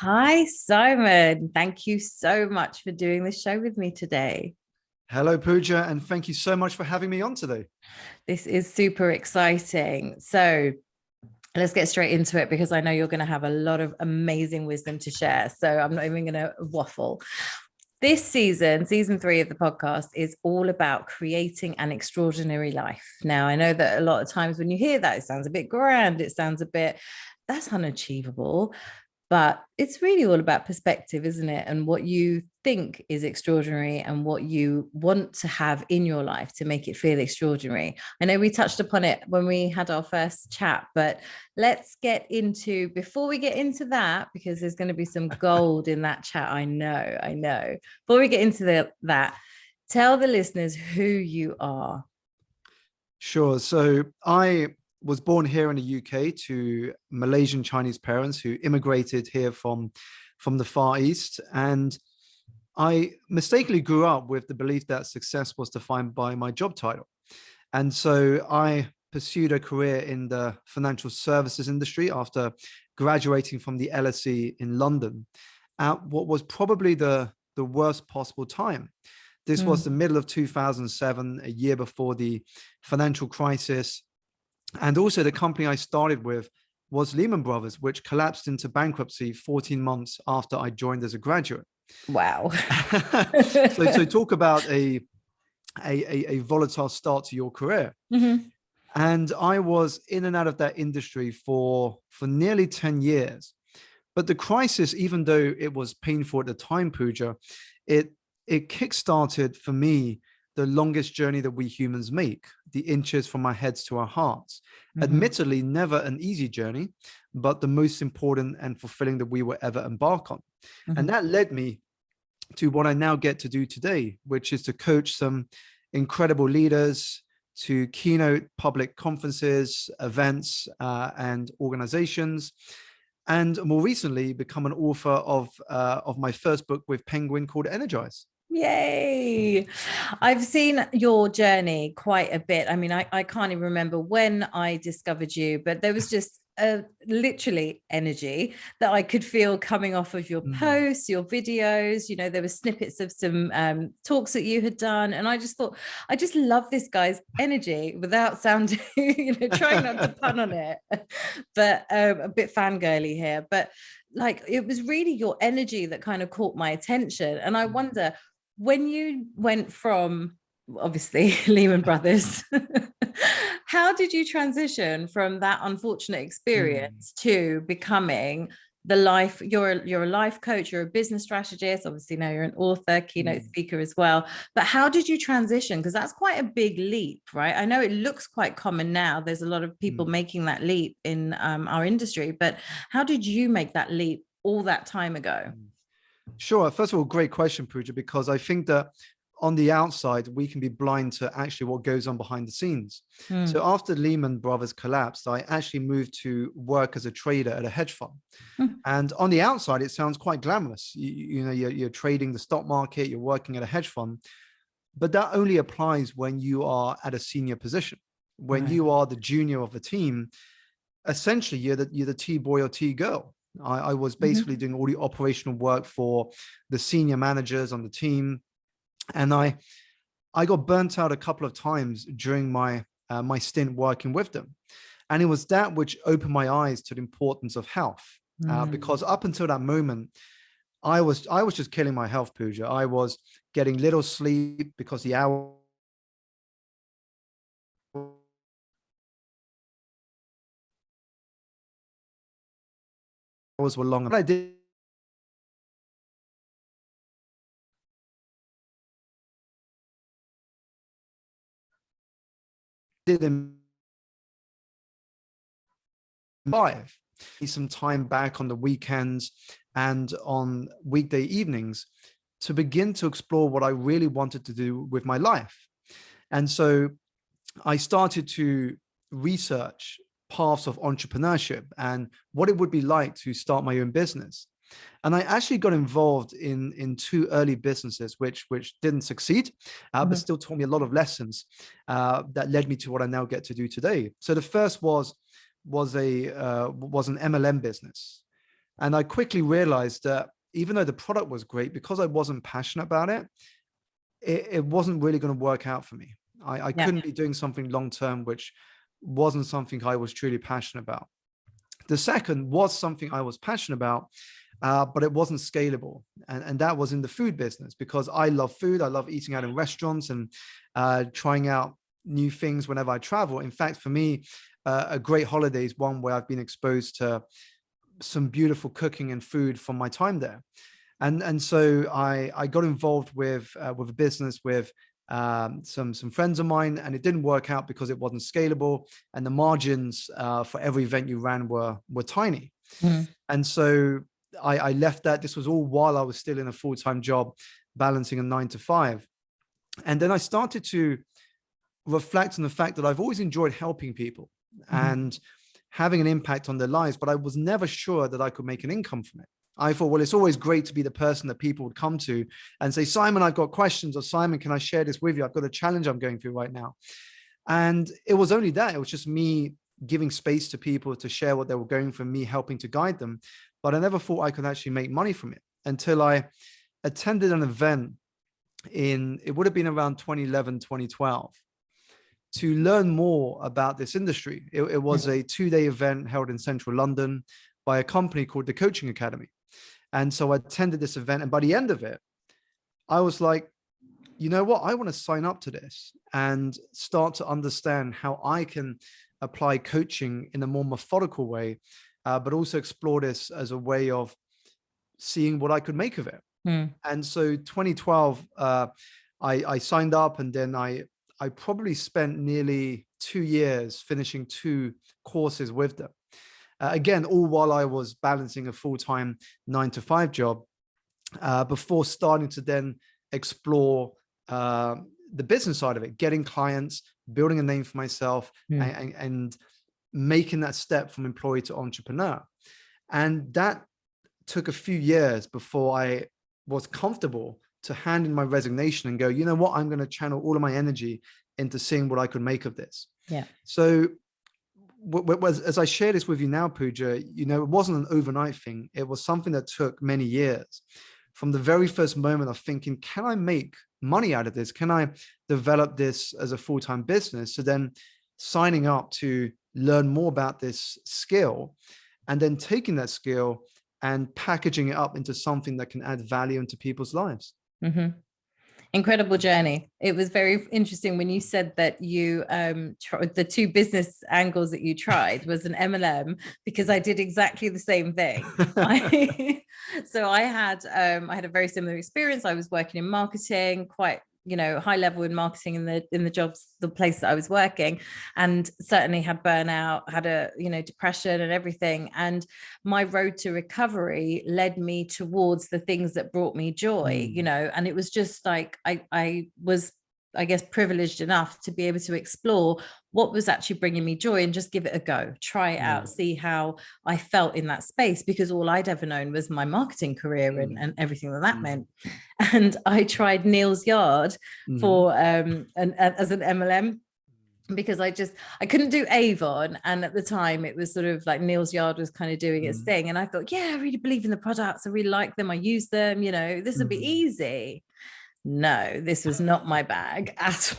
Hi, Simon. Thank you so much for doing the show with me today. Hello, Pooja, and thank you so much for having me on today. This is super exciting. So, let's get straight into it because I know you're going to have a lot of amazing wisdom to share. So, I'm not even going to waffle. This season, season three of the podcast, is all about creating an extraordinary life. Now, I know that a lot of times when you hear that, it sounds a bit grand, it sounds a bit that's unachievable. But it's really all about perspective, isn't it? And what you think is extraordinary and what you want to have in your life to make it feel extraordinary. I know we touched upon it when we had our first chat, but let's get into, before we get into that, because there's going to be some gold in that chat. I know. Before we get into that, tell the listeners who you are. Sure. So I was born here in the UK to Malaysian Chinese parents who immigrated here from the Far East. And I mistakenly grew up with the belief that success was defined by my job title. And so I pursued a career in the financial services industry after graduating from the LSE in London at what was probably the worst possible time. This was the middle of 2007, a year before the financial crisis. And also the company I started with was Lehman Brothers, which collapsed into bankruptcy 14 months after I joined as a graduate. Wow. So talk about a volatile start to your career. Mm-hmm. And I was in and out of that industry for nearly 10 years. But the crisis, even though it was painful at the time, Pooja, it kickstarted for me the longest journey that we humans make, the inches from our heads to our hearts. Mm-hmm. Admittedly, never an easy journey, but the most important and fulfilling that we will ever embark on. Mm-hmm. And that led me to what I now get to do today, which is to coach some incredible leaders, to keynote public conferences, events, and organizations. And more recently, become an author of my first book with Penguin called Energize. Yay. I've seen your journey quite a bit. I mean, I can't even remember when I discovered you, but there was just a literally energy that I could feel coming off of your posts, your videos. You know, there were snippets of some talks that you had done. And I just thought, I just love this guy's energy without sounding, trying not to pun on it, but a bit fangirly here. But like, it was really your energy that kind of caught my attention. And I wonder, when you went from obviously Lehman Brothers, how did you transition from that unfortunate experience to becoming the life? You're a life coach, you're a business strategist, obviously now you're an author, keynote speaker as well. But how did you transition? Because that's quite a big leap, right? I know it looks quite common now. There's a lot of people making that leap in our industry, but how did you make that leap all that time ago? Sure. First of all, great question, Pooja, because I think that on the outside, we can be blind to actually what goes on behind the scenes. So after Lehman Brothers collapsed, I actually moved to work as a trader at a hedge fund. And on the outside, it sounds quite glamorous. You're trading the stock market, you're working at a hedge fund, but that only applies when you are at a senior position. When you are the junior of the team, essentially you're the T boy or T girl. I was basically doing all the operational work for the senior managers on the team. And I got burnt out a couple of times during my stint working with them. And it was that which opened my eyes to the importance of health. Because up until that moment, I was just killing my health, Pooja. I was getting little sleep because the hours were long. But I did in 5. Some time back on the weekends and on weekday evenings to begin to explore what I really wanted to do with my life. And so I started to research paths of entrepreneurship and what it would be like to start my own business. And I actually got involved in 2 early businesses, which didn't succeed, but still taught me a lot of lessons that led me to what I now get to do today. So the first was an MLM business. And I quickly realized that even though the product was great, because I wasn't passionate about it, it wasn't really going to work out for me. I couldn't be doing something long-term, which wasn't something I was truly passionate about. The second was something I was passionate about, but it wasn't scalable. And that was in the food business, because I love food. I love eating out in restaurants and trying out new things whenever I travel. In fact, for me, a great holiday is one where I've been exposed to some beautiful cooking and food from my time there. And so I got involved with a business with some friends of mine, and it didn't work out because it wasn't scalable, and the margins for every event you ran were tiny. And so I left that. This was all while I was still in a full-time job, balancing a 9 to 5. And then I started to reflect on the fact that I've always enjoyed helping people and having an impact on their lives, but I was never sure that I could make an income from it. I thought, well, it's always great to be the person that people would come to and say, Simon, I've got questions, or Simon, can I share this with you? I've got a challenge I'm going through right now. And it was only that. It was just me giving space to people to share what they were going through, me helping to guide them. But I never thought I could actually make money from it until I attended an event it would have been around 2011, 2012, to learn more about this industry. It was a 2-day event held in central London by a company called the Coaching Academy. And so I attended this event, and by the end of it, I was like, you know what? I want to sign up to this and start to understand how I can apply coaching in a more methodical way, but also explore this as a way of seeing what I could make of it. And so 2012, I signed up, and then I probably spent nearly 2 years finishing 2 courses with them. Again, all while I was balancing a full-time 9 to 5 job, before starting to then explore the business side of it, getting clients, building a name for myself, and making that step from employee to entrepreneur. And that took a few years before I was comfortable to hand in my resignation and go, you know what, I'm going to channel all of my energy into seeing what I could make of this. So as I share this with you now, Pooja, you know, it wasn't an overnight thing. It was something that took many years. From the very first moment of thinking, can I make money out of this? Can I develop this as a full-time business? So then signing up to learn more about this skill, and then taking that skill and packaging it up into something that can add value into people's lives. Incredible journey. It was very interesting when you said that you the 2 business angles that you tried was an MLM, because I did exactly the same thing. So I had a very similar experience. I was working in marketing, quite, you know, high level in marketing in the jobs, the place that I was working, and certainly had burnout, had a, you know, depression and everything. And my road to recovery led me towards the things that brought me joy, you know, and it was just like, I was, I guess, privileged enough to be able to explore what was actually bringing me joy and just give it a go, try it out, see how I felt in that space, because all I'd ever known was my marketing career and everything that meant. And I tried Neil's Yard for as an MLM, because I couldn't do Avon, and at the time it was sort of like Neil's Yard was kind of doing its thing, and I thought, yeah, I really believe in the products, I really like them, I use them, you know, this would be easy. No, this was not my bag at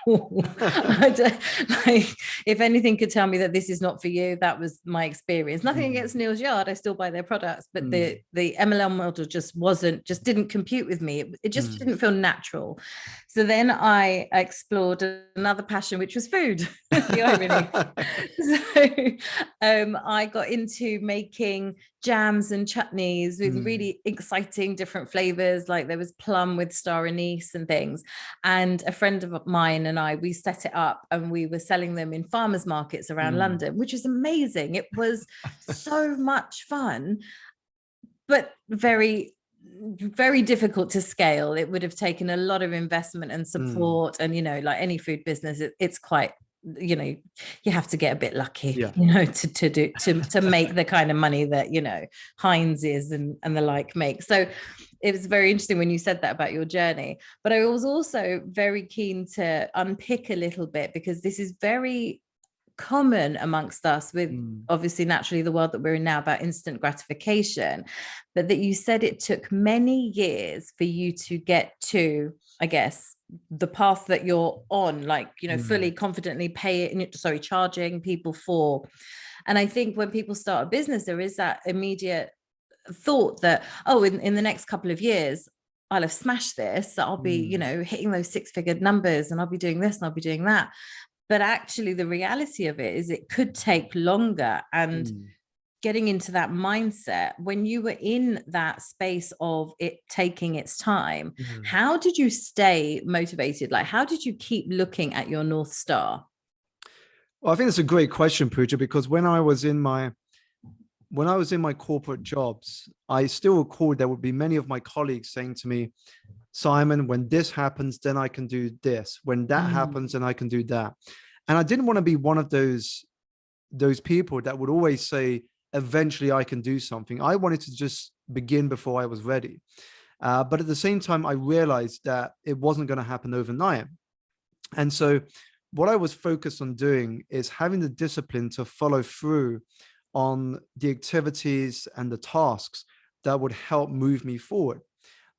all. Like, if anything could tell me that this is not for you, that was my experience. Nothing against Neil's Yard, I still buy their products, but the MLM model just didn't compute with me. It just didn't feel natural. So then I explored another passion, which was food. The irony. So I got into making jams and chutneys with really exciting different flavors. Like there was plum with star anise and things. And a friend of mine and we set it up, and we were selling them in farmers markets around London, which was amazing. It was so much fun, but very, very difficult to scale. It would have taken a lot of investment and support. And, you know, like any food business, it's quite, you know, you have to get a bit lucky, you know, to make the kind of money that, you know, Heinz is and the like make. So it was very interesting when you said that about your journey. But I was also very keen to unpick a little bit, because this is very common amongst us with Mm. obviously naturally the world that we're in now about instant gratification, but that you said it took many years for you to get to, I guess, the path that you're on, like, you know, fully confidently charging people for. And I think when people start a business, there is that immediate thought that, oh, in the next couple of years, I'll have smashed this. I'll be, you know, hitting those 6-figure numbers and I'll be doing this and I'll be doing that. But actually, the reality of it is it could take longer. And getting into that mindset, when you were in that space of it taking its time, how did you stay motivated? Like, how did you keep looking at your North Star? Well, I think that's a great question, Pooja, because when I was in my corporate jobs, I still recall there would be many of my colleagues saying to me, Simon, when this happens, then I can do this. When that happens, then I can do that. And I didn't want to be one of those people that would always say, eventually I can do something. I wanted to just begin before I was ready. But at the same time, I realized that it wasn't going to happen overnight. And so what I was focused on doing is having the discipline to follow through on the activities and the tasks that would help move me forward,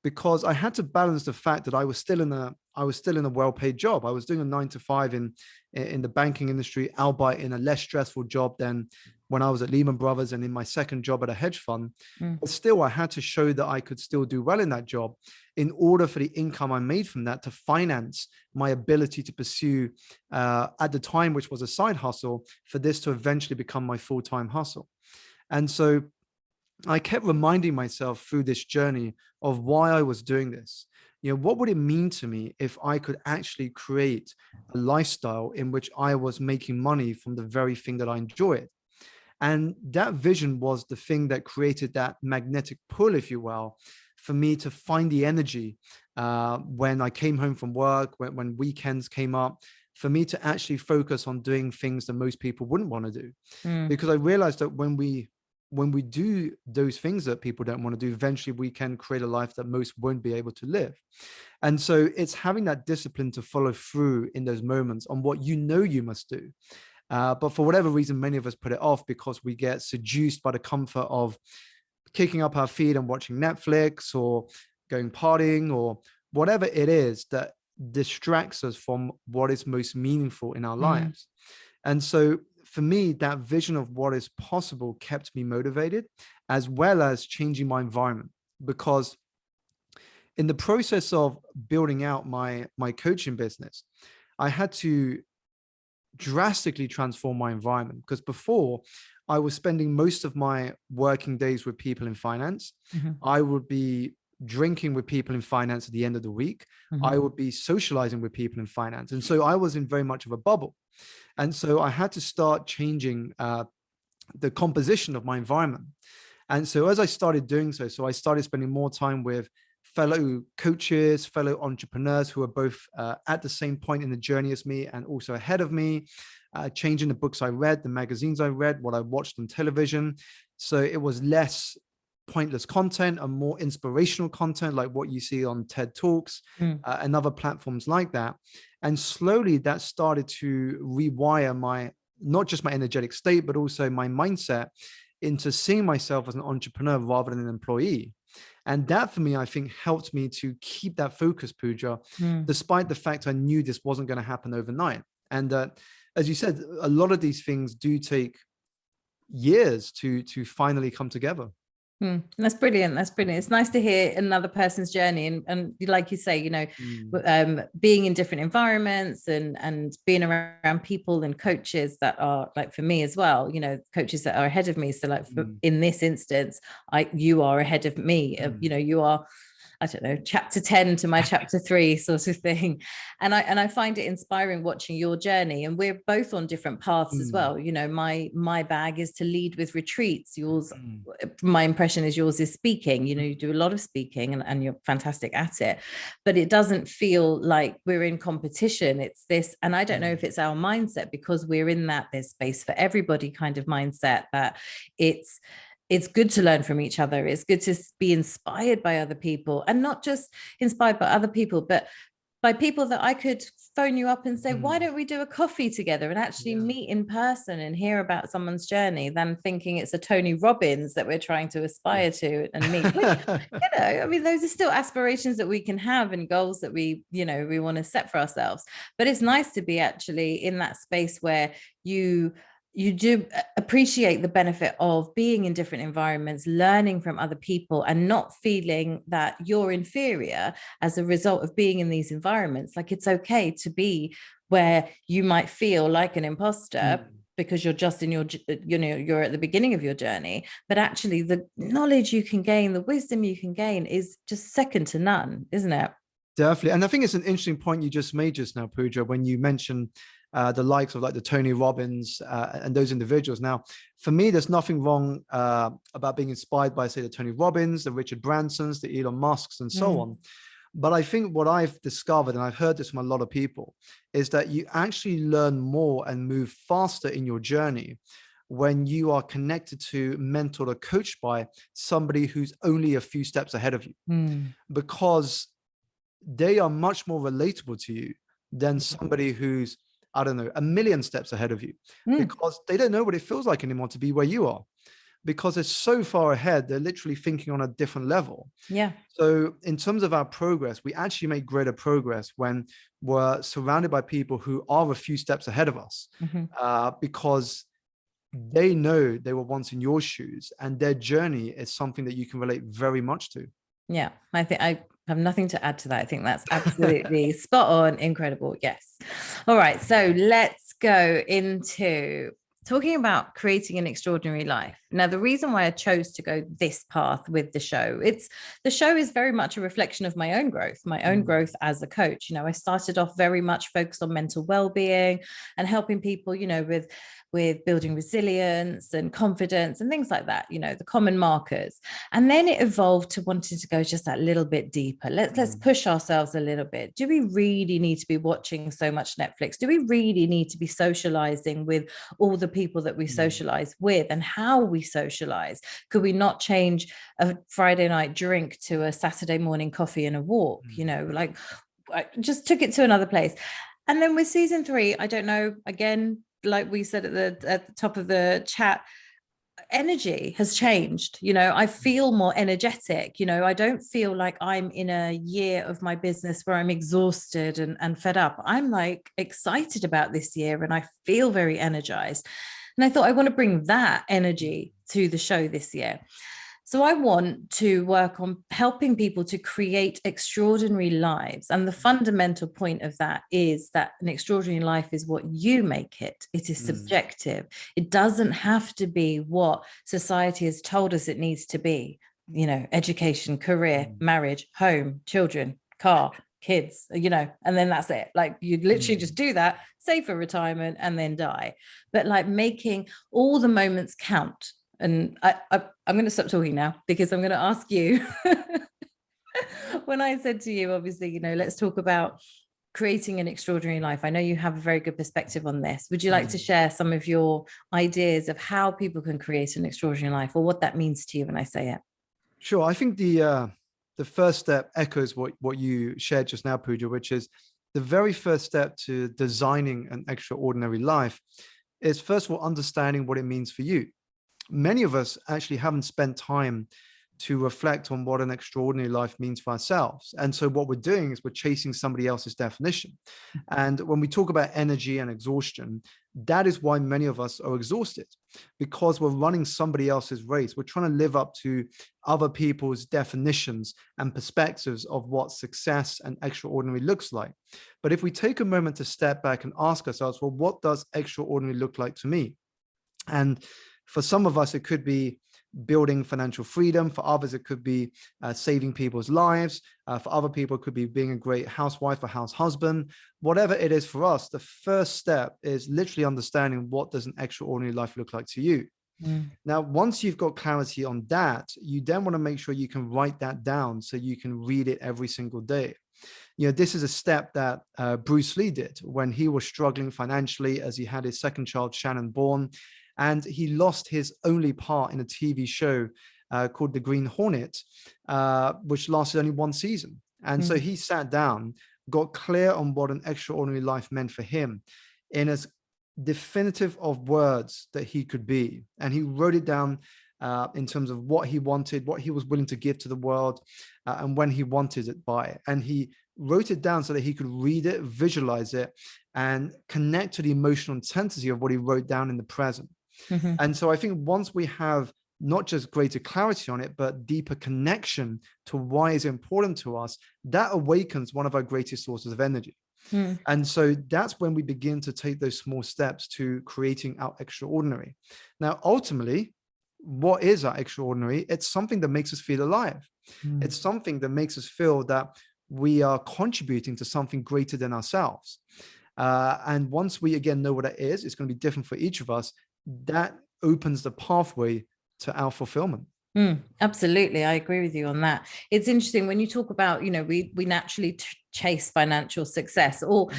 because I had to balance the fact that I was still in a well-paid job. I was doing a 9 to 5 in the banking industry, albeit in a less stressful job than when I was at Lehman Brothers and in my second job at a hedge fund. But still, I had to show that I could still do well in that job in order for the income I made from that to finance my ability to pursue, at the time, which was a side hustle, for this to eventually become my full-time hustle. And so I kept reminding myself through this journey of why I was doing this. You know, what would it mean to me if I could actually create a lifestyle in which I was making money from the very thing that I enjoyed? And that vision was the thing that created that magnetic pull, if you will, for me to find the energy when I came home from work, when weekends came up, for me to actually focus on doing things that most people wouldn't want to do. Because I realized that when we do those things that people don't want to do, eventually we can create a life that most won't be able to live. And so it's having that discipline to follow through in those moments on what you know you must do. But for whatever reason, many of us put it off because we get seduced by the comfort of kicking up our feet and watching Netflix or going partying or whatever it is that distracts us from what is most meaningful in our lives. And so for me, that vision of what is possible kept me motivated, as well as changing my environment. Because in the process of building out my coaching business, I had to drastically transform my environment, because before I was spending most of my working days with people in finance. I would be drinking with people in finance at the end of the week. I would be socializing with people in finance. And so I was in very much of a bubble. And so I had to start changing the composition of my environment. And so as I started doing so I started spending more time with fellow coaches, fellow entrepreneurs who are both at the same point in the journey as me and also ahead of me, changing the books I read, the magazines I read, what I watched on television. So it was less pointless content and more inspirational content like what you see on TED Talks and other platforms like that. And slowly that started to rewire not just my energetic state, but also my mindset into seeing myself as an entrepreneur rather than an employee. And that for me, I think helped me to keep that focus, Pooja, despite the fact I knew this wasn't going to happen overnight. And as you said, a lot of these things do take years to finally come together. That's brilliant. That's brilliant. It's nice to hear another person's journey. And like you say, you know, being in different environments and being around people and coaches that are, like, for me as well, you know, coaches that are ahead of me. So like in this instance, you are ahead of me. You know, you are, I don't know, chapter 10 to my chapter 3 sort of thing. And I find it inspiring watching your journey. And we're both on different paths as well. You know, my bag is to lead with retreats. Yours, my impression is yours is speaking. You know, you do a lot of speaking and you're fantastic at it, but it doesn't feel like we're in competition. It's this, and I don't know if it's our mindset, because we're in that there's space for everybody kind of mindset, that it's good to learn from each other. It's good to be inspired by other people, and not just inspired by other people, but by people that I could phone you up and say, why don't we do a coffee together and actually meet in person and hear about someone's journey, than thinking it's a Tony Robbins that we're trying to aspire to and meet, which, I mean, those are still aspirations that we can have and goals that we want to set for ourselves. But it's nice to be actually in that space where you do appreciate the benefit of being in different environments, learning from other people, and not feeling that you're inferior as a result of being in these environments. Like, it's okay to be where you might feel like an imposter because you're just in you're at the beginning of your journey, but actually the knowledge you can gain, the wisdom you can gain is just second to none, isn't it? Definitely. And I think it's an interesting point you just made just now, Pooja, when you mentioned the likes of like the Tony Robbins and those individuals. Now, for me, there's nothing wrong about being inspired by, say, the Tony Robbins, the Richard Bransons, the Elon Musks, and so on. But I think what I've discovered, and I've heard this from a lot of people, is that you actually learn more and move faster in your journey when you are connected to, mentored, or coached by somebody who's only a few steps ahead of you, because they are much more relatable to you than somebody who's, I don't know, a million steps ahead of you, because they don't know what it feels like anymore to be where you are, because they're so far ahead. They're literally thinking on a different level. Yeah. So in terms of our progress, we actually make greater progress when we're surrounded by people who are a few steps ahead of us, because they know they were once in your shoes, and their journey is something that you can relate very much to. Yeah, I think I have nothing to add to that. I think that's absolutely spot on. Incredible. Yes. All right. So let's go into talking about creating an extraordinary life. Now, the reason why I chose to go this path with the show is very much a reflection of my own growth as a coach. I started off very much focused on mental well-being and helping people, with building resilience and confidence and things like that, the common markers. And then it evolved to wanting to go just that little bit deeper. Let's push ourselves a little bit. Do we really need to be watching so much Netflix? Do we really need to be socializing with all the people that we socialize with, and how we socialize? Could we not change a Friday night drink to a Saturday morning coffee and a walk? Like, I just took it to another place. And then with season 3, I don't know, again, like we said at the top of the chat, energy has changed. I feel more energetic. I don't feel like I'm in a year of my business where I'm exhausted and fed up. I'm like excited about this year, and I feel very energized. And I thought, I want to bring that energy to the show this year. So I want to work on helping people to create extraordinary lives. And the fundamental point of that is that an extraordinary life is what you make it. It is subjective. It doesn't have to be what society has told us it needs to be. Education, career, marriage, home, children, car, kids, and then that's it. Like, you literally just do that, save for retirement, and then die. But like, making all the moments count. And I'm going to stop talking now, because I'm going to ask you, when I said to you, obviously, let's talk about creating an extraordinary life. I know you have a very good perspective on this. Would you like to share some of your ideas of how people can create an extraordinary life, or what that means to you when I say it? Sure. I think the first step echoes what you shared just now, Pooja, which is the very first step to designing an extraordinary life is, first of all, understanding what it means for you. Many of us actually haven't spent time to reflect on what an extraordinary life means for ourselves. And so what we're doing is we're chasing somebody else's definition. And when we talk about energy and exhaustion, that is why many of us are exhausted, because we're running somebody else's race. We're trying to live up to other people's definitions and perspectives of what success and extraordinary looks like. But if we take a moment to step back and ask ourselves, well, what does extraordinary look like to me? And for some of us, it could be building financial freedom. For others, it could be saving people's lives. For other people, it could be being a great housewife or house husband. Whatever it is for us, the first step is literally understanding, what does an extraordinary life look like to you? Now, once you've got clarity on that, you then want to make sure you can write that down so you can read it every single day. This is a step that Bruce Lee did when he was struggling financially, as he had his second child, Shannon, born. And he lost his only part in a TV show called The Green Hornet, which lasted only one season. And so he sat down, got clear on what an extraordinary life meant for him in as definitive of words that he could be. And he wrote it down in terms of what he wanted, what he was willing to give to the world, and when he wanted it by. And he wrote it down so that he could read it, visualize it, and connect to the emotional intensity of what he wrote down in the present. Mm-hmm. And so I think once we have not just greater clarity on it, but deeper connection to why it's important to us, that awakens one of our greatest sources of energy. Mm. And so that's when we begin to take those small steps to creating our extraordinary. Now, ultimately, what is our extraordinary? It's something that makes us feel alive. Mm. It's something that makes us feel that we are contributing to something greater than ourselves. And once we again know what it is, it's going to be different for each of us. That opens the pathway to our fulfillment. Absolutely. I agree with you on that. It's interesting when you talk about, we naturally chase financial success, or,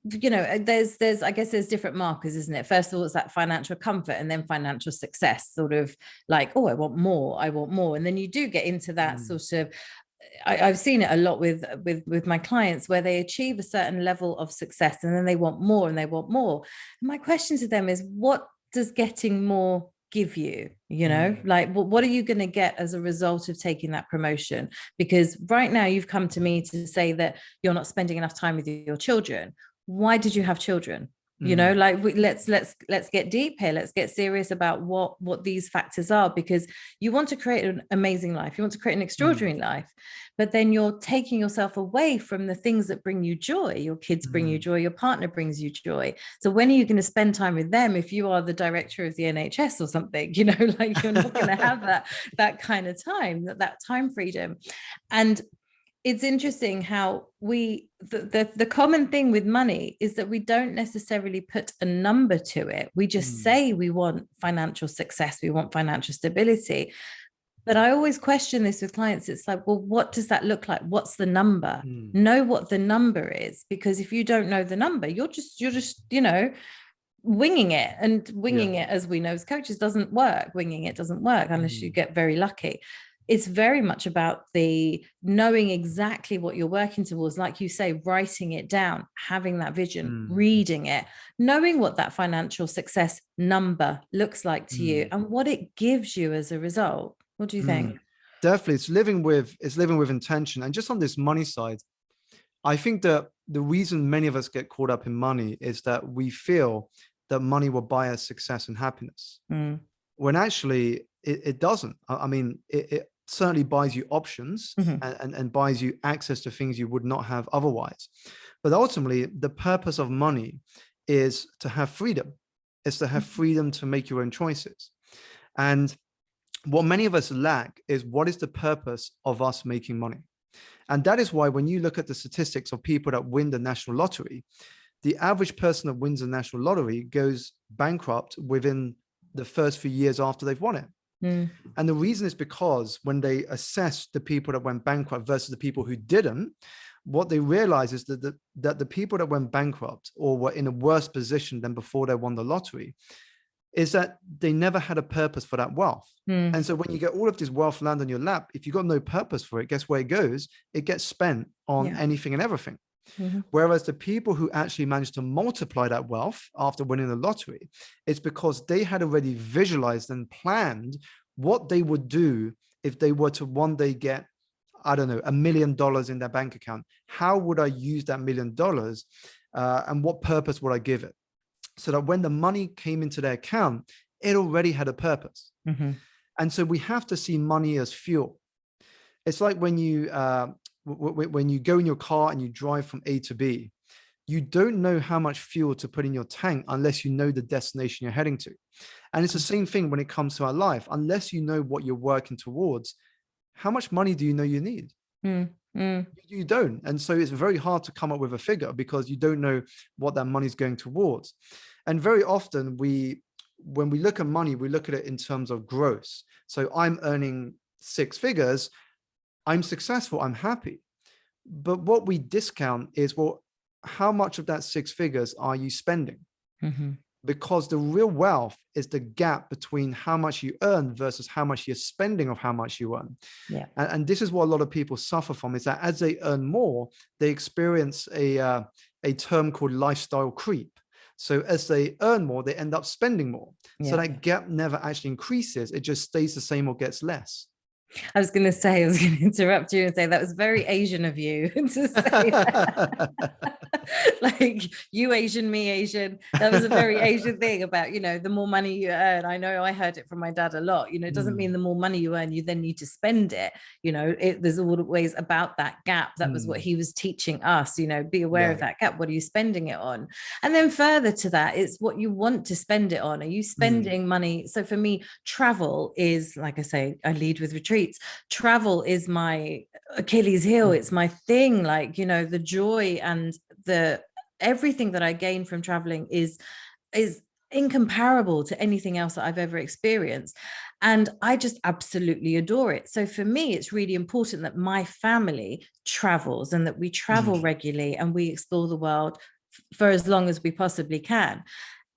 there's, I guess there's different markers, isn't it? First of all, it's that financial comfort, and then financial success, sort of like, oh, I want more. And then you do get into that sort of, I've seen it a lot with my clients, where they achieve a certain level of success and then they want more and they want more. And my question to them is, what does getting more give you? Like, what are you going to get as a result of taking that promotion? Because right now you've come to me to say that you're not spending enough time with your children. Why did you have children? Like, let's get deep here. Let's get serious about what these factors are, because you want to create an amazing life. You want to create an extraordinary life, but then you're taking yourself away from the things that bring you joy. Your kids bring you joy. Your partner brings you joy. So when are you going to spend time with them if you are the director of the NHS or something? Like, you're not going to have that kind of time, that time freedom. And it's interesting how the common thing with money is that we don't necessarily put a number to it. We just say we want financial success, we want financial stability. But I always question this with clients. It's like, well, what does that look like? What's the number? Know what the number is, because if you don't know the number, you're just winging it, and winging it, as we know as coaches, doesn't work. Winging it doesn't work unless you get very lucky. It's very much about the knowing exactly what you're working towards. Like you say, writing it down, having that vision, reading it, knowing what that financial success number looks like to you and what it gives you as a result. What do you think? Definitely. It's living with intention. And just on this money side, I think that the reason many of us get caught up in money is that we feel that money will buy us success and happiness, when actually it doesn't. I mean, it certainly buys you options and buys you access to things you would not have otherwise. But ultimately, the purpose of money is to have freedom. It's to have freedom to make your own choices. And what many of us lack is, what is the purpose of us making money? And that is why when you look at the statistics of people that win the national lottery, the average person that wins the national lottery goes bankrupt within the first few years after they've won it. And the reason is because when they assess the people that went bankrupt versus the people who didn't, what they realize is that the people that went bankrupt or were in a worse position than before they won the lottery is that they never had a purpose for that wealth. And so when you get all of this wealth land on your lap, if you've got no purpose for it, guess where it goes? It gets spent on anything and everything. Whereas the people who actually managed to multiply that wealth after winning the lottery, it's because they had already visualized and planned what they would do if they were to one day get, I don't know, $1 million in their bank account. How would I use that $1 million? And what purpose would I give it? So that when the money came into their account, it already had a purpose. And so we have to see money as fuel. It's like when you go in your car and you drive from A to B, you don't know how much fuel to put in your tank unless you know the destination you're heading to. And it's the same thing when it comes to our life. Unless you know what you're working towards, how much money do you know you need? You don't. And so it's very hard to come up with a figure because you don't know what that money is going towards. And very often when we look at money, we look at it in terms of gross. So I'm earning 6 figures, I'm successful, I'm happy. But what we discount is, well, how much of that 6 figures are you spending? because the real wealth is the gap between how much you earn versus how much you're spending of how much you earn. Yeah. And this is what a lot of people suffer from, is that as they earn more, they experience a term called lifestyle creep. So as they earn more, they end up spending more. So Yeah. that gap never actually increases. It just stays the same or gets less. I was going to interrupt you and say that was very Asian of you to say that. Like, you Asian, me Asian. That was a very Asian thing about, the more money you earn. I know I heard it from my dad a lot. It doesn't mean the more money you earn, you then need to spend it. There's always about that gap. That was what he was teaching us, be aware of that gap. What are you spending it on? And then further to that, it's what you want to spend it on. Are you spending money? So for me, travel is, like I say, I lead with retreats. Travel is my Achilles heel. It's my thing. Like, the joy and the everything that I gain from traveling is incomparable to anything else that I've ever experienced. And I just absolutely adore it. So for me, it's really important that my family travels and that we travel regularly and we explore the world for as long as we possibly can.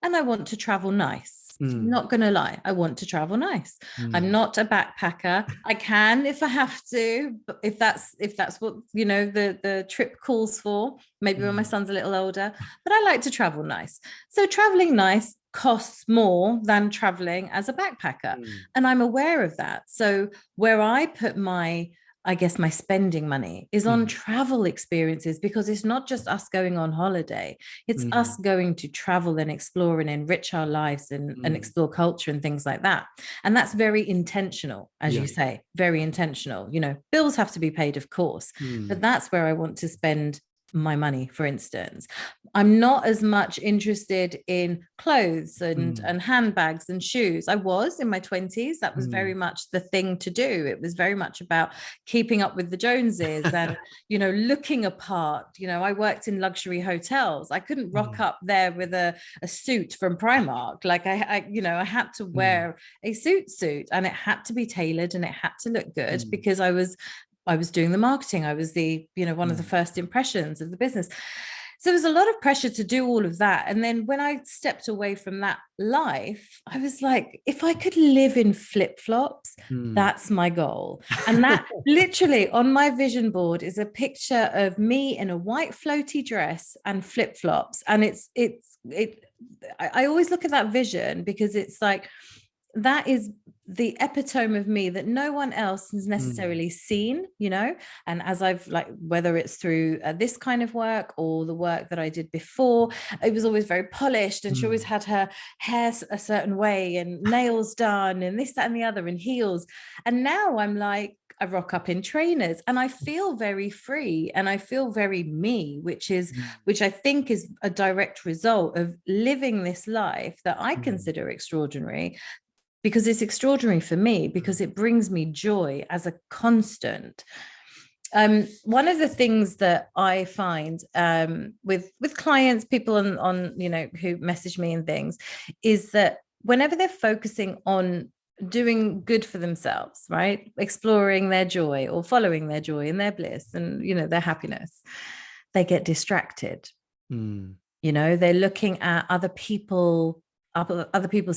And I want to travel nice. I'm not going to lie. I want to travel nice. I'm not a backpacker. I can if I have to, but if that's what, the trip calls for, maybe when my son's a little older, but I like to travel nice. So traveling nice costs more than traveling as a backpacker. And I'm aware of that. So where I put my spending money is on travel experiences, because it's not just us going on holiday. It's us going to travel and explore and enrich our lives and explore culture and things like that. And that's very intentional, as you say, very intentional. Bills have to be paid, of course, but that's where I want to spend my money. For instance, I'm not as much interested in clothes and handbags and shoes. I was in my 20s. That was very much the thing to do. It was very much about keeping up with the Joneses and looking apart. I worked in luxury hotels. I couldn't rock up there with a suit from Primark. Like I had to wear a suit, and it had to be tailored and it had to look good, because I was doing the marketing. I was the, one of the first impressions of the business. So there was a lot of pressure to do all of that. And then when I stepped away from that life, I was like, if I could live in flip-flops, that's my goal. And that literally on my vision board is a picture of me in a white floaty dress and flip-flops. And I always look at that vision, because it's like, that is the epitome of me that no one else has necessarily seen, and as I've whether it's through this kind of work or the work that I did before, it was always very polished, and she always had her hair a certain way and nails done and this, that, and the other, and heels. And now I'm like, I rock up in trainers and I feel very free and I feel very me, which I think is a direct result of living this life that I consider extraordinary. Because it's extraordinary for me, because it brings me joy as a constant. One of the things that I find with clients, people on who message me and things, is that whenever they're focusing on doing good for themselves, right, exploring their joy or following their joy and their bliss and their happiness, they get distracted. They're looking at other people's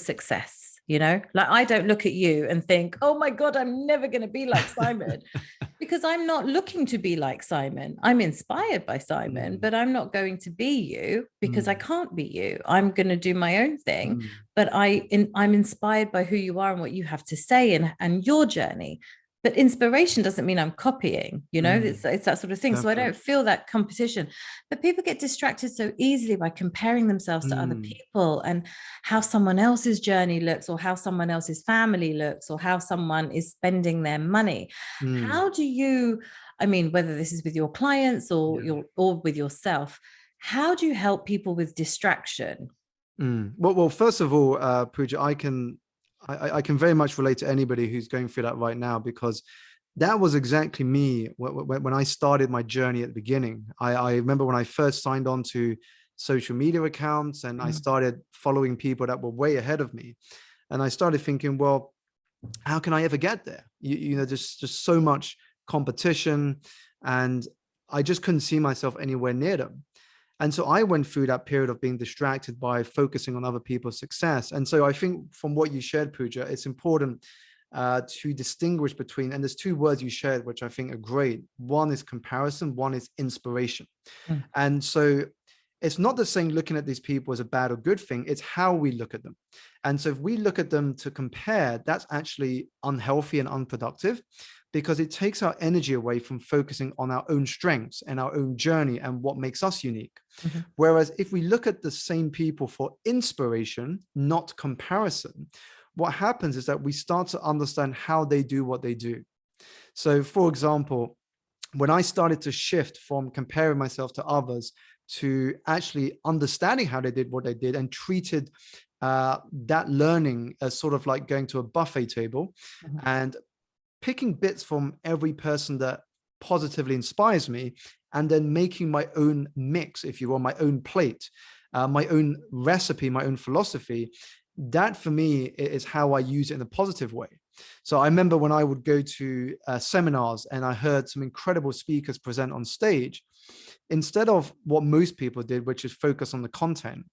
success. Like, I don't look at you and think, oh my God, I'm never going to be like Simon, because I'm not looking to be like Simon. I'm inspired by Simon, but I'm not going to be you, because I can't be you. I'm going to do my own thing, but I'm inspired by who you are and what you have to say and your journey. But inspiration doesn't mean I'm copying, it's that sort of thing. Definitely. So I don't feel that competition. But people get distracted so easily by comparing themselves to other people and how someone else's journey looks, or how someone else's family looks, or how someone is spending their money. How do you, whether this is with your clients or with yourself, how do you help people with distraction? Well, first of all, Pooja, I can very much relate to anybody who's going through that right now, because that was exactly me when I started my journey at the beginning. I remember when I first signed on to social media accounts and I started following people that were way ahead of me. And I started thinking, well, how can I ever get there? Just so much competition, and I just couldn't see myself anywhere near them. And so I went through that period of being distracted by focusing on other people's success. And so I think from what you shared, Pooja, it's important to distinguish between, and there's two words you shared, which I think are great. One is comparison, one is inspiration. And so it's not the saying looking at these people as a bad or good thing, it's how we look at them. And so if we look at them to compare, that's actually unhealthy and unproductive, because it takes our energy away from focusing on our own strengths and our own journey and what makes us unique. Whereas if we look at the same people for inspiration, not comparison, what happens is that we start to understand how they do what they do. So for example, when I started to shift from comparing myself to others to actually understanding how they did what they did, and treated that learning as sort of like going to a buffet table and picking bits from every person that positively inspires me, and then making my own mix, if you will, my own plate, my own recipe, my own philosophy. That for me is how I use it in a positive way. So I remember when I would go to seminars and I heard some incredible speakers present on stage, instead of what most people did, which is focus on the content,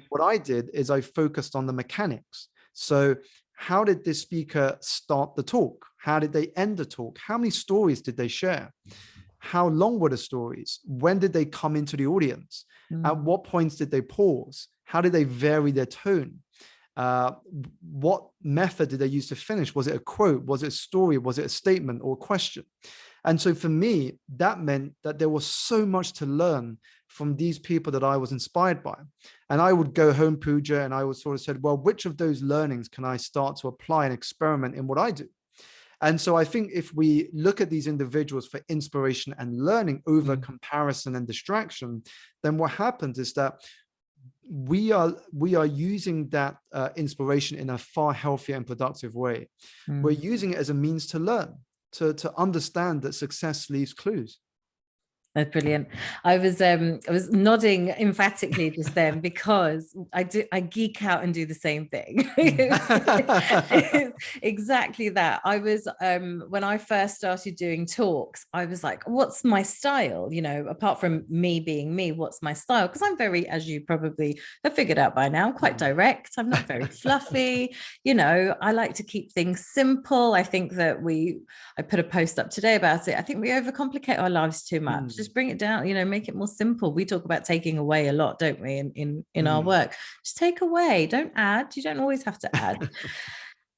what I did is I focused on the mechanics. So how did this speaker start the talk? How did they end the talk? How many stories did they share? How long were the stories? When did they come into the audience? At what points did they pause? How did they vary their tone? What method did they use to finish? Was it a quote? Was it a story? Was it a statement or a question? And so for me, that meant that there was so much to learn from these people that I was inspired by. And I would go home, Pooja, and I would sort of say, well, which of those learnings can I start to apply and experiment in what I do? And so I think if we look at these individuals for inspiration and learning over comparison and distraction, then what happens is that we are using that inspiration in a far healthier and productive way. We're using it as a means to learn, to understand that success leaves clues. That's brilliant. I was nodding emphatically just then, because I geek out and do the same thing. Exactly that. I was when I first started doing talks, I was like, what's my style? You know, apart from me being me, what's my style? Because I'm very, as you probably have figured out by now, quite direct. I'm not very fluffy. You know, I like to keep things simple. I think that I put a post up today about it. I think we overcomplicate our lives too much. Just bring it down, you know, make it more simple. We talk about taking away a lot, don't we, in our work? Just take away, don't add. You don't always have to add.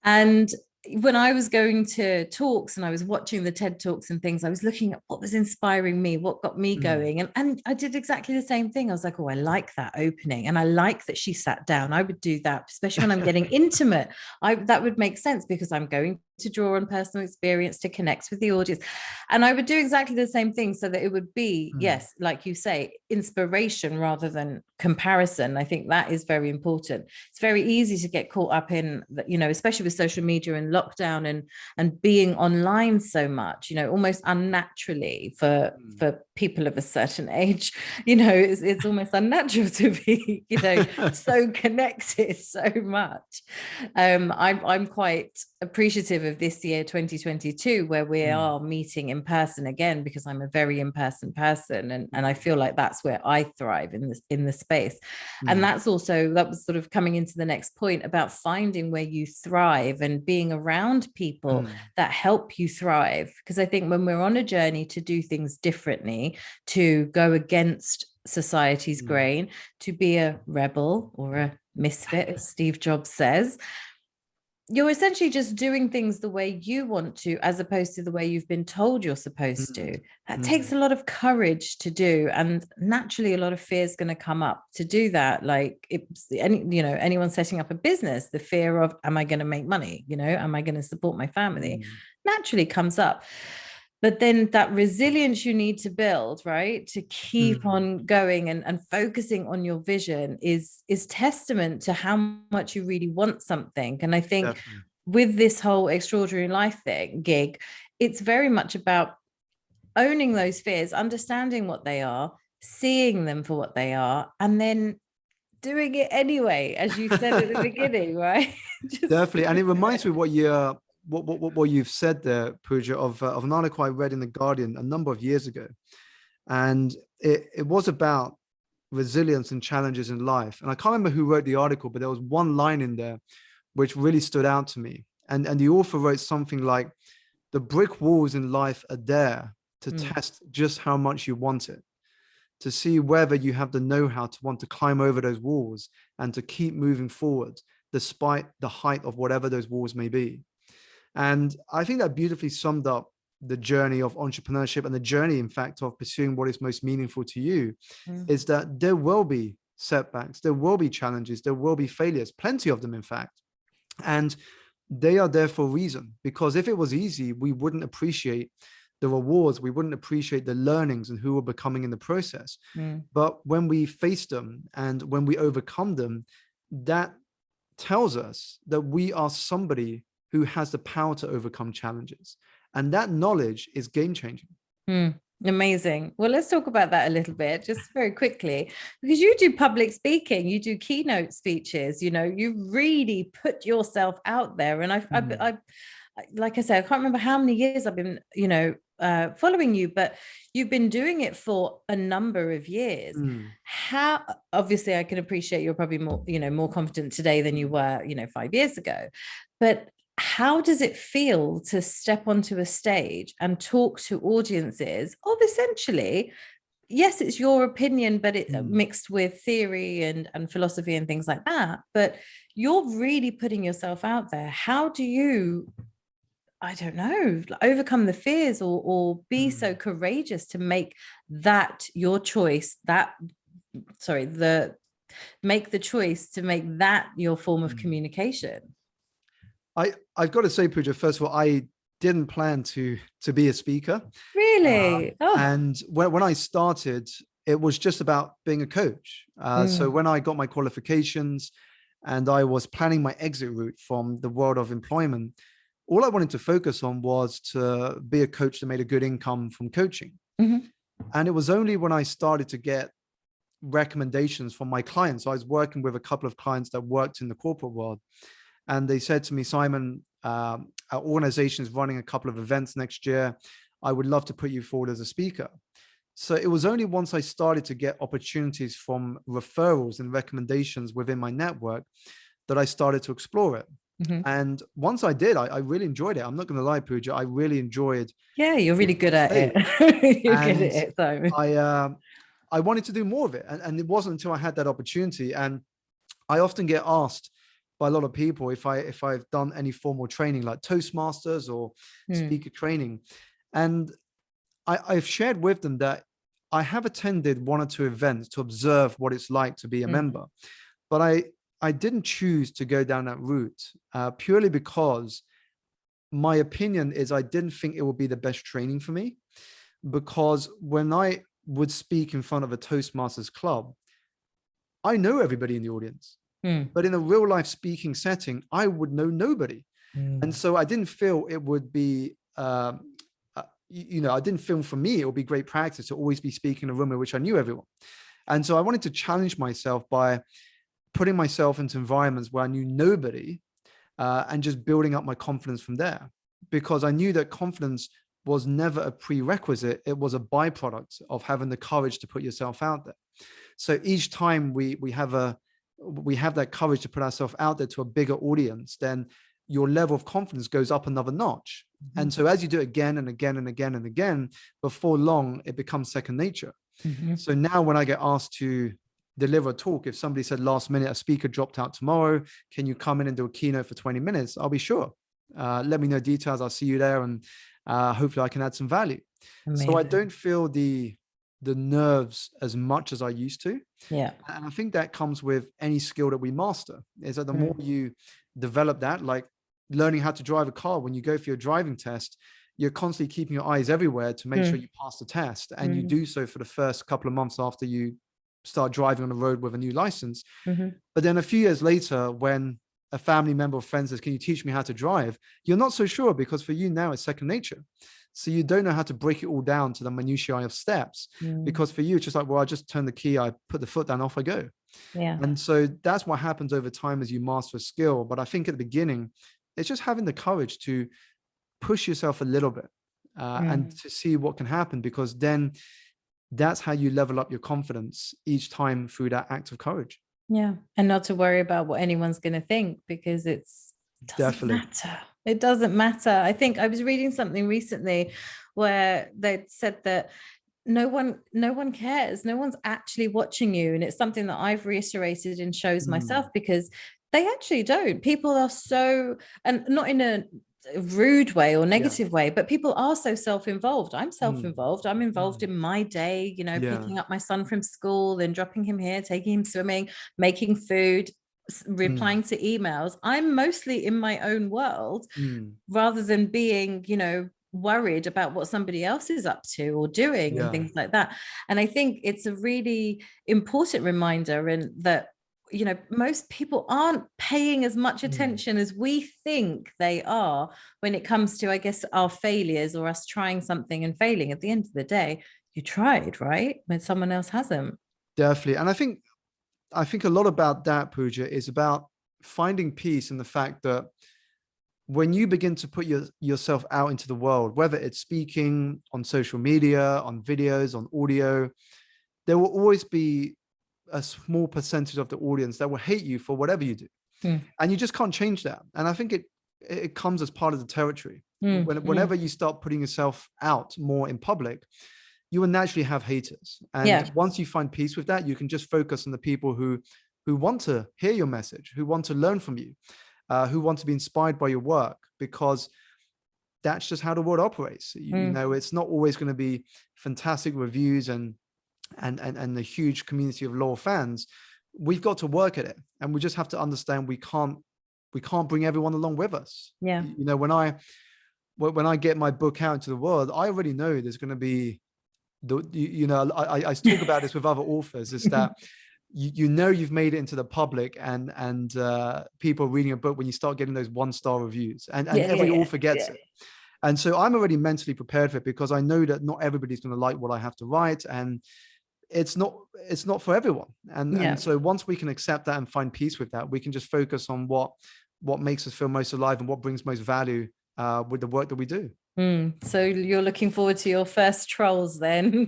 And when I was going to talks and I was watching the TED Talks and things, I was looking at what was inspiring me, what got me going. And I did exactly the same thing. I was like, oh, I like that opening. And I like that she sat down. I would do that, especially when I'm getting intimate. That would make sense, because I'm going to draw on personal experience to connect with the audience. And I would do exactly the same thing, so that it would be, yes, like you say, inspiration rather than comparison. I think that is very important. It's very easy to get caught up in, you know, especially with social media and lockdown and being online so much, you know, almost unnaturally for people of a certain age. You know, it's almost unnatural to be, you know, so connected so much. I'm quite appreciative of this year 2022, where we are meeting in person again, because I'm a very in-person person, and I feel like that's where I thrive in the space. And that was sort of coming into the next point about finding where you thrive and being around people that help you thrive. Because I think when we're on a journey to do things differently, to go against society's grain, to be a rebel or a misfit, as Steve Jobs says, you're essentially just doing things the way you want to, as opposed to the way you've been told you're supposed to. That takes a lot of courage to do, and naturally a lot of fear is going to come up to do that. Like, anyone setting up a business, the fear of, am I going to make money? You know, am I going to support my family? Naturally comes up. But then that resilience you need to build, right, to keep on going and focusing on your vision is testament to how much you really want something. And I think with this whole extraordinary life gig, it's very much about owning those fears, understanding what they are, seeing them for what they are, and then doing it anyway, as you said at the beginning, right? Definitely. And it reminds me what you've said there, Pooja, of an article I read in The Guardian a number of years ago. And it was about resilience and challenges in life. And I can't remember who wrote the article, but there was one line in there which really stood out to me. And the author wrote something like, the brick walls in life are there to test just how much you want it, to see whether you have the know-how to want to climb over those walls and to keep moving forward despite the height of whatever those walls may be. And I think that beautifully summed up the journey of entrepreneurship, and the journey, in fact, of pursuing what is most meaningful to you, is that there will be setbacks, there will be challenges, there will be failures, plenty of them, in fact. And they are there for a reason, because if it was easy, we wouldn't appreciate the rewards, we wouldn't appreciate the learnings and who we're becoming in the process. But when we face them and when we overcome them, that tells us that we are somebody who has the power to overcome challenges. And that knowledge is game changing. Amazing. Well, let's talk about that a little bit, just very quickly, because you do public speaking, you do keynote speeches, you know, you really put yourself out there. And I like I said, I can't remember how many years I've been, you know, following you, but you've been doing it for a number of years. How, obviously I can appreciate you're probably more, you know, more confident today than you were, you know, 5 years ago, but how does it feel to step onto a stage and talk to audiences of essentially, yes, it's your opinion, but it's mixed with theory and philosophy and things like that, but you're really putting yourself out there. How do you, I don't know, overcome the fears or be so courageous to make that your choice, make the choice to make that your form of communication? I've got to say, Pooja, first of all, I didn't plan to be a speaker. Really? And when I started, it was just about being a coach. So when I got my qualifications and I was planning my exit route from the world of employment, all I wanted to focus on was to be a coach that made a good income from coaching. And it was only when I started to get recommendations from my clients. So I was working with a couple of clients that worked in the corporate world. And they said to me, Simon, our organization is running a couple of events next year. I would love to put you forward as a speaker. So it was only once I started to get opportunities from referrals and recommendations within my network that I started to explore it. And once I did, I really enjoyed it. I'm not going to lie, Pooja, I really enjoyed. Yeah, you're really good at it. You're good at it, Simon. I wanted to do more of it. And it wasn't until I had that opportunity. And I often get asked by a lot of people if I've done any formal training like Toastmasters or speaker training. And I've shared with them that I have attended 1 or 2 events to observe what it's like to be a member. But I didn't choose to go down that route purely because my opinion is I didn't think it would be the best training for me. Because when I would speak in front of a Toastmasters club, I know everybody in the audience. But in a real life speaking setting, I would know nobody. And so I didn't feel it would be, you know, I didn't feel for me, it would be great practice to always be speaking in a room in which I knew everyone. And so I wanted to challenge myself by putting myself into environments where I knew nobody and just building up my confidence from there. Because I knew that confidence was never a prerequisite. It was a byproduct of having the courage to put yourself out there. So each time we have that courage to put ourselves out there to a bigger audience, then your level of confidence goes up another notch. And so as you do it again and again and again and again, before long, it becomes second nature. So now when I get asked to deliver a talk, if somebody said last minute, a speaker dropped out tomorrow, can you come in and do a keynote for 20 minutes? I'll be sure. Let me know details. I'll see you there. And hopefully I can add some value. Amazing. So I don't feel the nerves as much as I used to. Yeah. And I think that comes with any skill that we master, is that the more you develop that, like learning how to drive a car, when you go for your driving test, you're constantly keeping your eyes everywhere to make sure you pass the test. And you do so for the first couple of months after you start driving on the road with a new license. But then a few years later, when a family member or friend says, can you teach me how to drive? You're not so sure, because for you now it's second nature. So you don't know how to break it all down to the minutiae of steps, because for you, it's just like, well, I just turn the key, I put the foot down, off I go. Yeah. And so that's what happens over time as you master a skill. But I think at the beginning, it's just having the courage to push yourself a little bit and to see what can happen, because then that's how you level up your confidence each time through that act of courage. Yeah. And not to worry about what anyone's going to think, because it doesn't Definitely. matter. It doesn't matter. I think I was reading something recently where they said that no one cares. No one's actually watching you. And it's something that I've reiterated in shows myself, because they actually don't. People are so, and not in a rude way or negative way, but people are so self-involved. I'm self-involved. I'm involved in my day, picking up my son from school and dropping him here, taking him swimming, making food, replying to emails. I'm mostly in my own world rather than being, worried about what somebody else is up to or doing and things like that. And I think it's a really important reminder, and that most people aren't paying as much attention as we think they are when it comes to, I guess, our failures or us trying something and failing. At the end of the day, you tried, right, when someone else hasn't. Definitely. And I think a lot about that, Pooja, is about finding peace in the fact that when you begin to put yourself out into the world, whether it's speaking on social media, on videos, on audio, there will always be a small percentage of the audience that will hate you for whatever you do. And you just can't change that. And I think it comes as part of the territory. Whenever you start putting yourself out more in public, you will naturally have haters. And once you find peace with that, you can just focus on the people who want to hear your message, who want to learn from you, who want to be inspired by your work, because that's just how the world operates. It's not always going to be fantastic reviews and the huge community of loyal fans. We've got to work at it, and we just have to understand we can't bring everyone along with us. When I get my book out into the world, I already know there's going to be I talk about this with other authors, is that you've made it into the public, and people reading a book when you start getting those 1-star reviews, and every author gets it. And so I'm already mentally prepared for it, because I know that not everybody's going to like what I have to write, and it's not for everyone. And so once we can accept that and find peace with that, we can just focus on what makes us feel most alive and what brings most value with the work that we do. So you're looking forward to your first trolls then?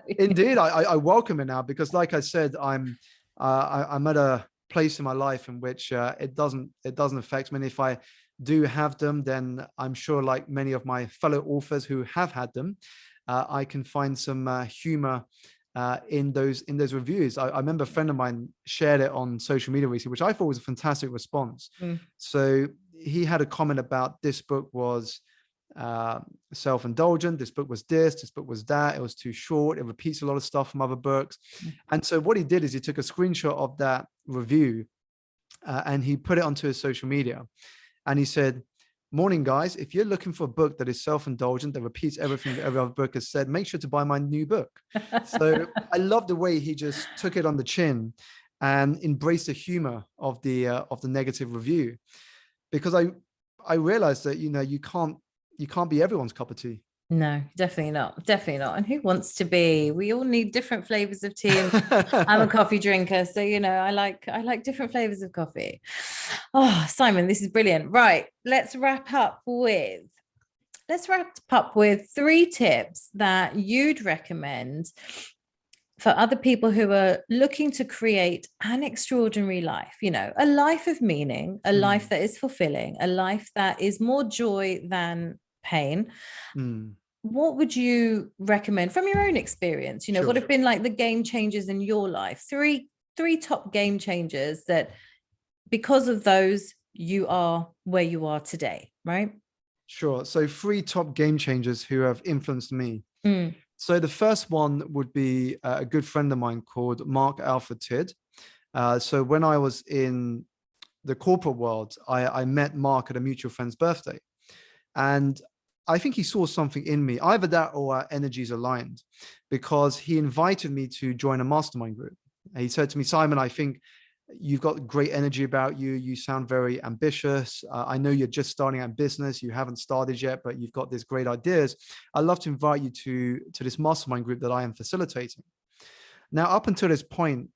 Indeed, I welcome it now, because like I said, I'm at a place in my life in which it doesn't affect me. And if I do have them, then I'm sure, like many of my fellow authors who have had them, I can find some humor in those reviews. I remember a friend of mine shared it on social media recently, which I thought was a fantastic response. So he had a comment about, this book was self-indulgent, this book was this book was that, it was too short, it repeats a lot of stuff from other books. And so what he did is he took a screenshot of that review and he put it onto his social media, and he said, "Morning guys, if you're looking for a book that is self-indulgent, that repeats everything that every other book has said, make sure to buy my new book." So I love the way he just took it on the chin and embraced the humor of the negative review, because I realized that you can't be everyone's cup of tea. No, definitely not. And who wants to be? We all need different flavors of tea. I'm a coffee drinker, so I like different flavors of coffee. Oh, Simon, this is brilliant. Right, let's wrap up with 3 tips that you'd recommend for other people who are looking to create an extraordinary life, a life of meaning, a life that is fulfilling, a life that is more joy than pain. What would you recommend from your own experience? Sure. What have been like the game changers in your life? Three top game changers that, because of those, you are where you are today, right? Sure. So 3 top game changers who have influenced me. So the first one would be a good friend of mine called Mark Alfred Tidd. So when I was in the corporate world, I met Mark at a mutual friend's birthday. And I think he saw something in me, either that or our energies aligned, because he invited me to join a mastermind group. And he said to me, "Simon, I think you've got great energy about you. You sound very ambitious. I know you're just starting out business. You haven't started yet, but you've got these great ideas. I'd love to invite you to this mastermind group that I am facilitating." Now, up until this point,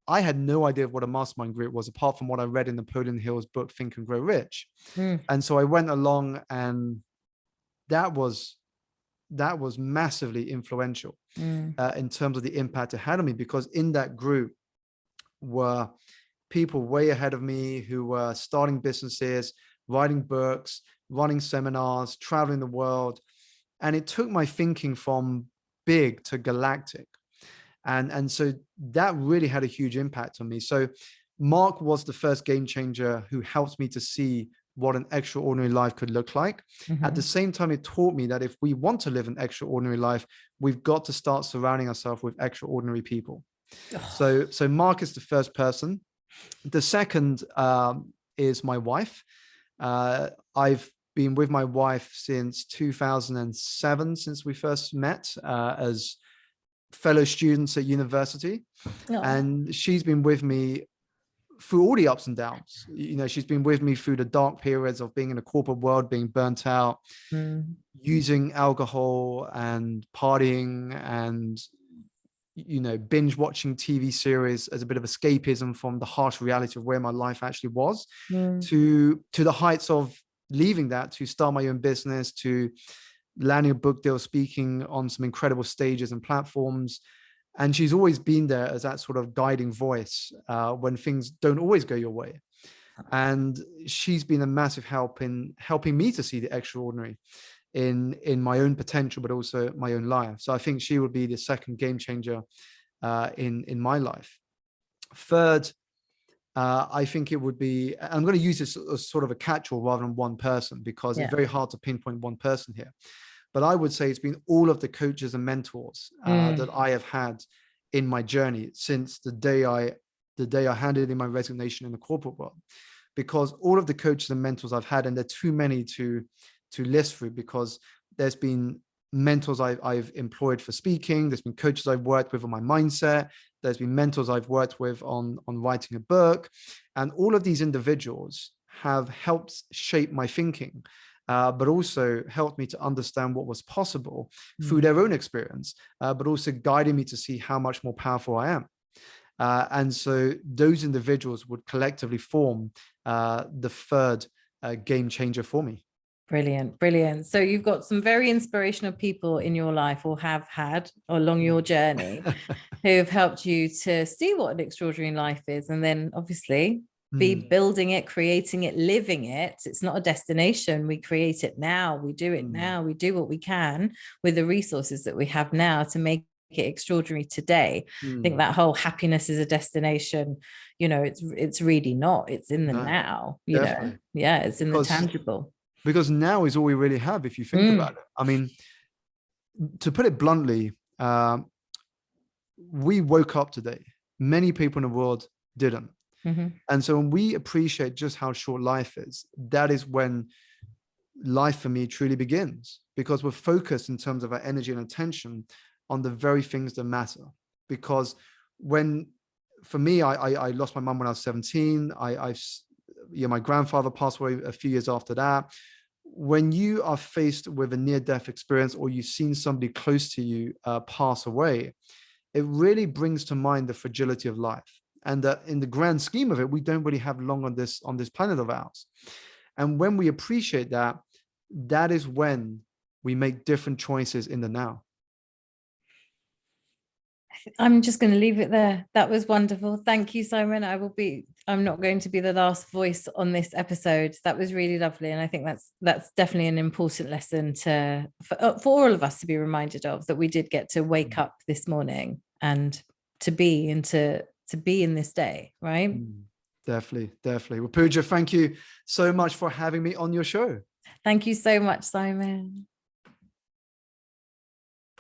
I had no idea what a mastermind group was, apart from what I read in Napoleon Hill's book, Think and Grow Rich. And so I went along, and that was that was massively influential in terms of the impact it had on me, because in that group were people way ahead of me who were starting businesses, writing books, running seminars, traveling the world. And it took my thinking from big to galactic. And so that really had a huge impact on me. So Mark was the first game changer who helped me to see what an extraordinary life could look like. At the same time, it taught me that if we want to live an extraordinary life, we've got to start surrounding ourselves with extraordinary people. So Mark is the first person. The second is my wife. I've been with my wife since 2007, since we first met as fellow students at university. And she's been with me through all the ups and downs. You know, she's been with me through the dark periods of being in a corporate world, being burnt out, using alcohol and partying and, you know, binge watching TV series as a bit of escapism from the harsh reality of where my life actually was, to the heights of leaving that to start my own business, to landing a book deal, speaking on some incredible stages and platforms. And she's always been there as that sort of guiding voice when things don't always go your way. And she's been a massive help in helping me to see the extraordinary in my own potential, but also my own life. So I think she would be the second game changer in my life. Third, I think it would be, I'm going to use this as sort of a catch-all rather than one person, because it's very hard to pinpoint one person here. But I would say it's been all of the coaches and mentors that I have had in my journey since the day I handed in my resignation in the corporate world. Because all of the coaches and mentors I've had, and there are too many to list through, because there's been mentors I've employed for speaking, there's been coaches I've worked with on my mindset, there's been mentors I've worked with on writing a book, and all of these individuals have helped shape my thinking. But also helped me to understand what was possible through their own experience, but also guiding me to see how much more powerful I am. And so those individuals would collectively form the third game changer for me. Brilliant, brilliant. So you've got some very inspirational people in your life, or have had along your journey, who have helped you to see what an extraordinary life is. And then obviously be building it, creating it, living it. It's not a destination. We create it now. We do it now. We do what we can with the resources that we have now to make it extraordinary today. I think that whole happiness is a destination, you know, it's really not. It's in the now, you know. Yeah, it's in the tangible. Because now is all we really have, if you think about it. I mean, to put it bluntly, we woke up today. Many people in the world didn't. And so when we appreciate just how short life is, that is when life for me truly begins, because we're focused in terms of our energy and attention on the very things that matter. Because for me, I lost my mum when I was 17. My grandfather passed away a few years after that. When you are faced with a near-death experience, or you've seen somebody close to you pass away, it really brings to mind the fragility of life. And that in the grand scheme of it, we don't really have long on this planet of ours. And when we appreciate that, that is when we make different choices in the now. I'm just going to leave it there. That was wonderful. Thank you, Simon. I'm not going to be the last voice on this episode. That was really lovely. And I think that's definitely an important lesson for all of us to be reminded of, that we did get to wake up this morning and to be in this day, right? Definitely. Well, Pooja, thank you so much for having me on your show. Thank you so much, Simon.